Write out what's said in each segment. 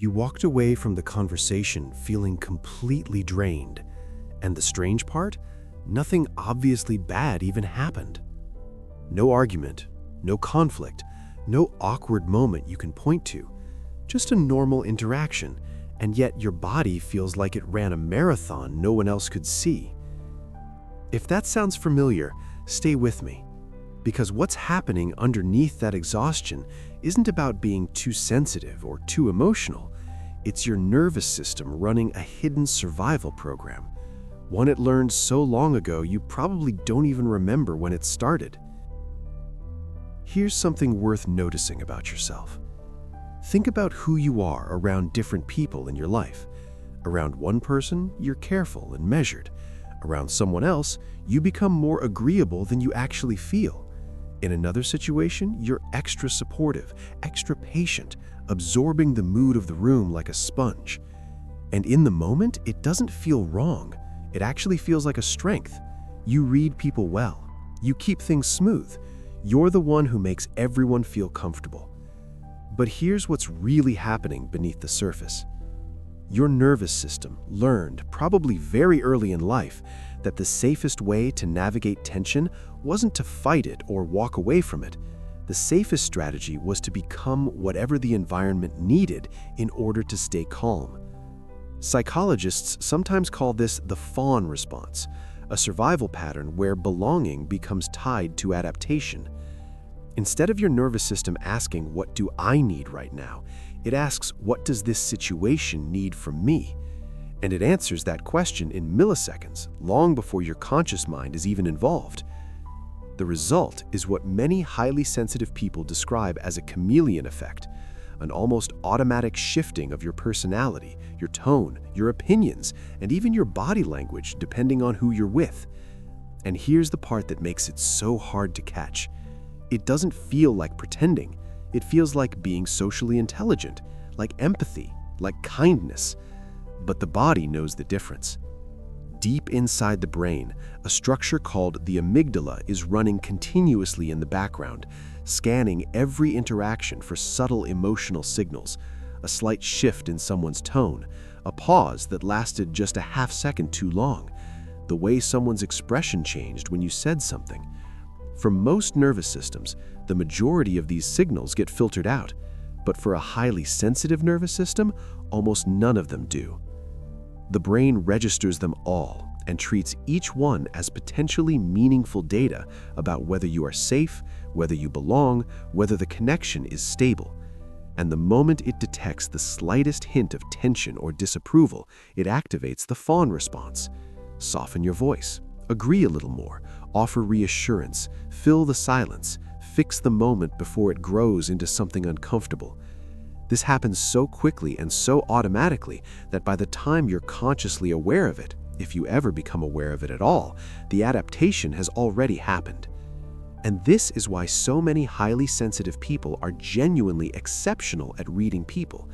You walked away from the conversation feeling completely drained. And the strange part? Nothing obviously bad even happened. No argument, no conflict, no awkward moment you can point to. Just a normal interaction, and yet your body feels like it ran a marathon no one else could see. If that sounds familiar, stay with me. Because what's happening underneath that exhaustion isn't about being too sensitive or too emotional. It's your nervous system running a hidden survival program. One it learned so long ago you probably don't even remember when it started. Here's something worth noticing about yourself. Think about who you are around different people in your life. Around one person, you're careful and measured. Around someone else, you become more agreeable than you actually feel. In another situation, you're extra supportive, extra patient, absorbing the mood of the room like a sponge. And in the moment, it doesn't feel wrong. It actually feels like a strength. You read people well. You keep things smooth. You're the one who makes everyone feel comfortable. But here's what's really happening beneath the surface. Your nervous system learned, probably very early in life, that the safest way to navigate tension wasn't to fight it or walk away from it. The safest strategy was to become whatever the environment needed in order to stay calm. Psychologists sometimes call this the Fawn response, a survival pattern where belonging becomes tied to adaptation. Instead of your nervous system asking, "What do I need right now?" it asks, "What does this situation need from me?" And it answers that question in milliseconds, long before your conscious mind is even involved. The result is what many highly sensitive people describe as a chameleon effect, an almost automatic shifting of your personality, your tone, your opinions, and even your body language depending on who you're with. And here's the part that makes it so hard to catch. It doesn't feel like pretending. It feels like being socially intelligent, like empathy, like kindness. But the body knows the difference. Deep inside the brain, a structure called the amygdala is running continuously in the background, scanning every interaction for subtle emotional signals, a slight shift in someone's tone, a pause that lasted just a half second too long, the way someone's expression changed when you said something. For most nervous systems, the majority of these signals get filtered out, but for a highly sensitive nervous system, almost none of them do. The brain registers them all and treats each one as potentially meaningful data about whether you are safe, whether you belong, whether the connection is stable. And the moment it detects the slightest hint of tension or disapproval, it activates the Fawn response. Soften your voice, agree a little more, offer reassurance, fill the silence, fix the moment before it grows into something uncomfortable. This happens so quickly and so automatically that by the time you're consciously aware of it, if you ever become aware of it at all, the adaptation has already happened. And this is why so many highly sensitive people are genuinely exceptional at reading people.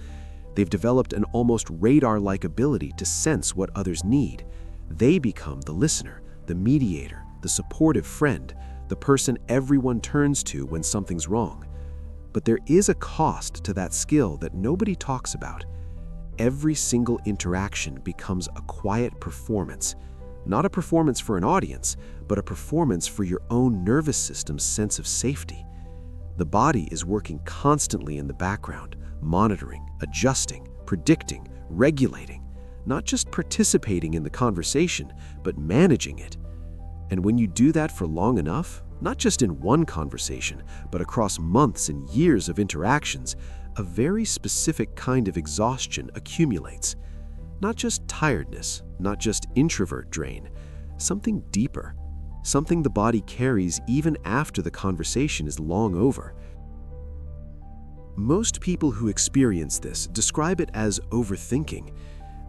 They've developed an almost radar-like ability to sense what others need. They become the listener, the mediator, the supportive friend, the person everyone turns to when something's wrong. But there is a cost to that skill that nobody talks about. Every single interaction becomes a quiet performance. Not a performance for an audience, but a performance for your own nervous system's sense of safety. The body is working constantly in the background, monitoring, adjusting, predicting, regulating, not just participating in the conversation, but managing it. And when you do that for long enough, not just in one conversation, but across months and years of interactions, a very specific kind of exhaustion accumulates. Not just tiredness, not just introvert drain, something deeper, something the body carries even after the conversation is long over. Most people who experience this describe it as overthinking.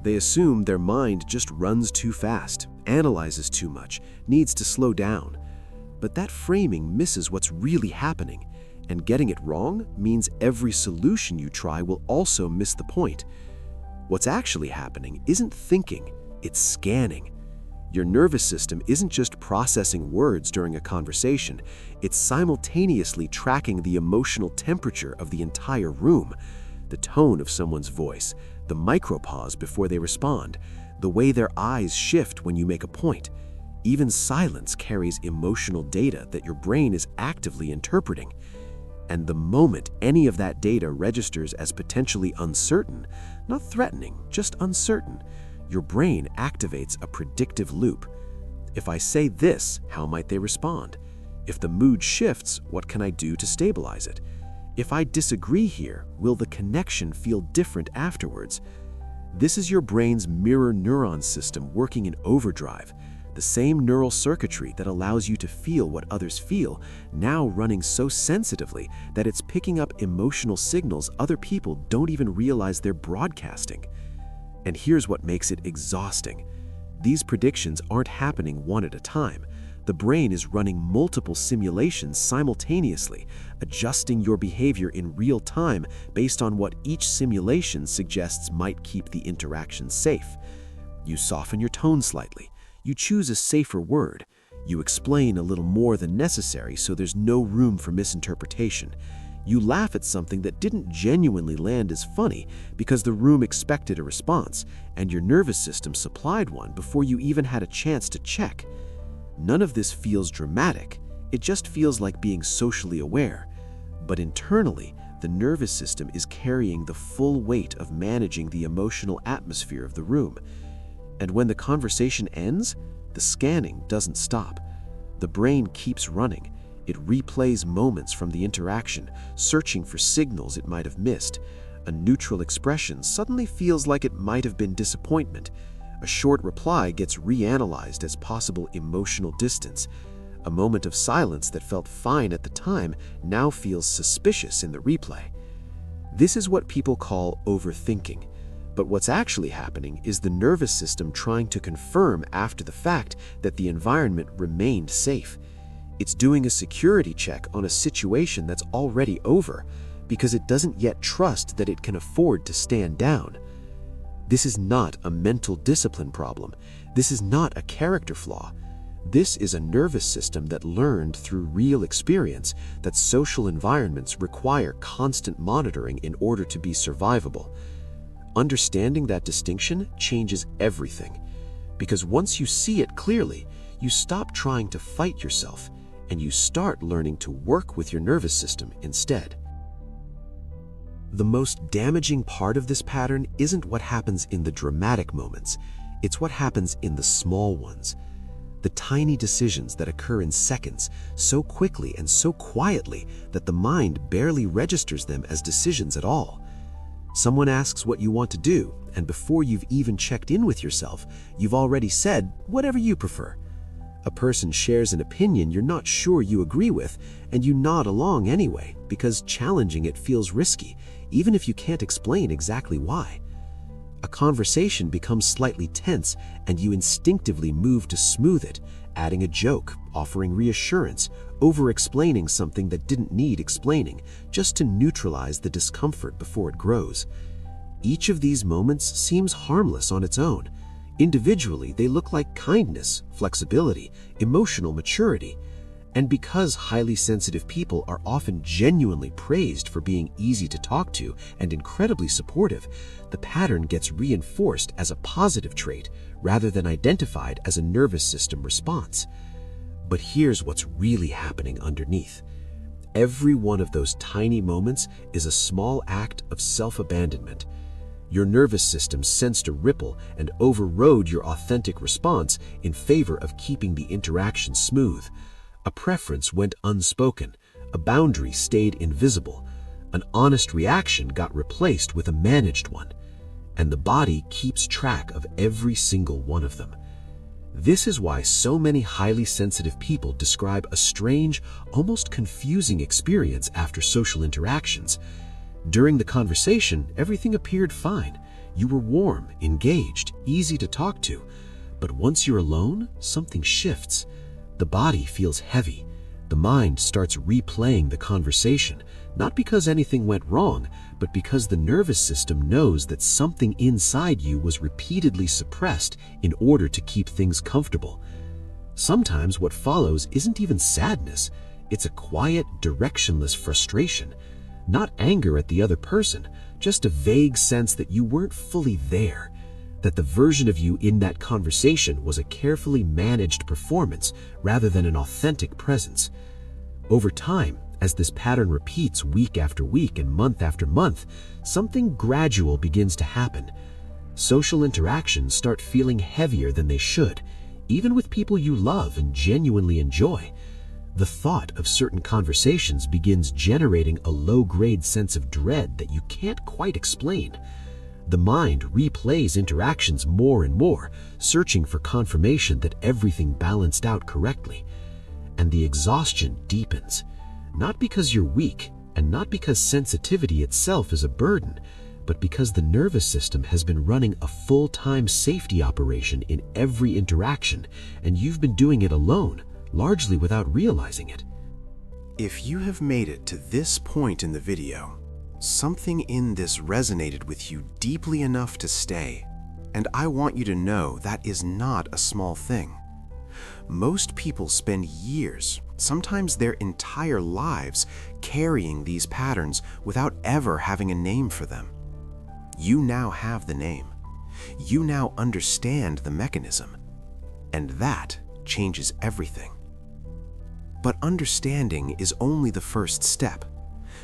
They assume their mind just runs too fast, analyzes too much, needs to slow down. But that framing misses what's really happening, and getting it wrong means every solution you try will also miss the point. What's actually happening isn't thinking, it's scanning. Your nervous system isn't just processing words during a conversation, it's simultaneously tracking the emotional temperature of the entire room. The tone of someone's voice, the micropause before they respond, the way their eyes shift when you make a point. Even silence carries emotional data that your brain is actively interpreting. And the moment any of that data registers as potentially uncertain, not threatening, just uncertain, your brain activates a predictive loop. If I say this, how might they respond? If the mood shifts, what can I do to stabilize it? If I disagree here, will the connection feel different afterwards? This is your brain's mirror neuron system working in overdrive, the same neural circuitry that allows you to feel what others feel, now running so sensitively that it's picking up emotional signals other people don't even realize they're broadcasting. And here's what makes it exhausting. These predictions aren't happening one at a time. The brain is running multiple simulations simultaneously, adjusting your behavior in real time based on what each simulation suggests might keep the interaction safe. You soften your tone slightly. You choose a safer word. You explain a little more than necessary so there's no room for misinterpretation. You laugh at something that didn't genuinely land as funny because the room expected a response, and your nervous system supplied one before you even had a chance to check. None of this feels dramatic. It just feels like being socially aware. But internally, the nervous system is carrying the full weight of managing the emotional atmosphere of the room. And when the conversation ends, the scanning doesn't stop. The brain keeps running. It replays moments from the interaction, searching for signals it might have missed. A neutral expression suddenly feels like it might have been disappointment. A short reply gets reanalyzed as possible emotional distance. A moment of silence that felt fine at the time now feels suspicious in the replay. This is what people call overthinking. But what's actually happening is the nervous system trying to confirm after the fact that the environment remained safe. It's doing a security check on a situation that's already over because it doesn't yet trust that it can afford to stand down. This is not a mental discipline problem. This is not a character flaw. This is a nervous system that learned through real experience that social environments require constant monitoring in order to be survivable. Understanding that distinction changes everything, because once you see it clearly, you stop trying to fight yourself and you start learning to work with your nervous system instead. The most damaging part of this pattern isn't what happens in the dramatic moments, it's what happens in the small ones. The tiny decisions that occur in seconds, so quickly and so quietly that the mind barely registers them as decisions at all. Someone asks what you want to do, and before you've even checked in with yourself, you've already said, whatever you prefer. A person shares an opinion you're not sure you agree with, and you nod along anyway, because challenging it feels risky, even if you can't explain exactly why. A conversation becomes slightly tense, and you instinctively move to smooth it, adding a joke, offering reassurance, over-explaining something that didn't need explaining, just to neutralize the discomfort before it grows. Each of these moments seems harmless on its own. Individually, they look like kindness, flexibility, emotional maturity. And because highly sensitive people are often genuinely praised for being easy to talk to and incredibly supportive, the pattern gets reinforced as a positive trait rather than identified as a nervous system response. But here's what's really happening underneath. Every one of those tiny moments is a small act of self-abandonment. Your nervous system sensed a ripple and overrode your authentic response in favor of keeping the interaction smooth. A preference went unspoken, a boundary stayed invisible, an honest reaction got replaced with a managed one, and the body keeps track of every single one of them. This is why so many highly sensitive people describe a strange, almost confusing experience after social interactions. During the conversation, everything appeared fine. You were warm, engaged, easy to talk to. But once you're alone, something shifts. The body feels heavy. The mind starts replaying the conversation, not because anything went wrong, but because the nervous system knows that something inside you was repeatedly suppressed in order to keep things comfortable. Sometimes what follows isn't even sadness. It's a quiet, directionless frustration. Not anger at the other person, just a vague sense that you weren't fully there, that the version of you in that conversation was a carefully managed performance rather than an authentic presence. Over time, as this pattern repeats week after week and month after month, something gradual begins to happen. Social interactions start feeling heavier than they should, even with people you love and genuinely enjoy. The thought of certain conversations begins generating a low-grade sense of dread that you can't quite explain. The mind replays interactions more and more, searching for confirmation that everything balanced out correctly. And the exhaustion deepens, not because you're weak and not because sensitivity itself is a burden, but because the nervous system has been running a full-time safety operation in every interaction, and you've been doing it alone, largely without realizing it. If you have made it to this point in the video, something in this resonated with you deeply enough to stay, and I want you to know that is not a small thing. Most people spend years, sometimes their entire lives, carrying these patterns without ever having a name for them. You now have the name. You now understand the mechanism, and that changes everything. But understanding is only the first step,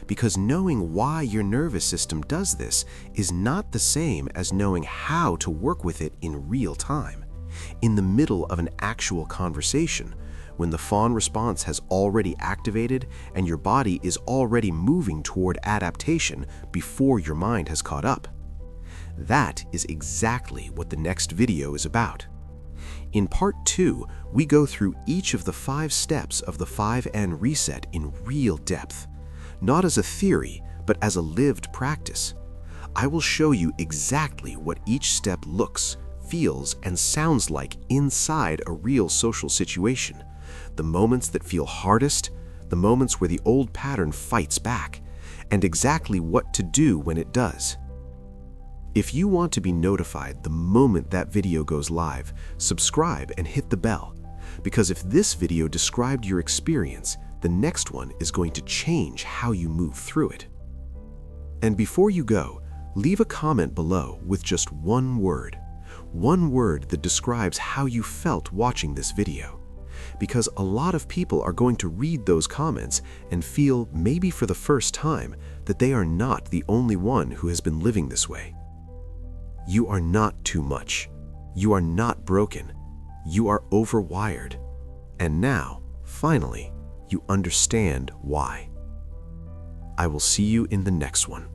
because knowing why your nervous system does this is not the same as knowing how to work with it in real time, in the middle of an actual conversation, when the fawn response has already activated and your body is already moving toward adaptation before your mind has caught up. That is exactly what the next video is about. In part 2, we go through each of the 5 steps of the 5N reset in real depth, not as a theory, but as a lived practice. I will show you exactly what each step looks, feels, and sounds like inside a real social situation. The moments that feel hardest, the moments where the old pattern fights back, and exactly what to do when it does. If you want to be notified the moment that video goes live, subscribe and hit the bell, because if this video described your experience, the next one is going to change how you move through it. And before you go, leave a comment below with just one word that describes how you felt watching this video, because a lot of people are going to read those comments and feel, maybe for the first time, that they are not the only one who has been living this way. You are not too much. You are not broken. You are overwired. And now, finally, you understand why. I will see you in the next one.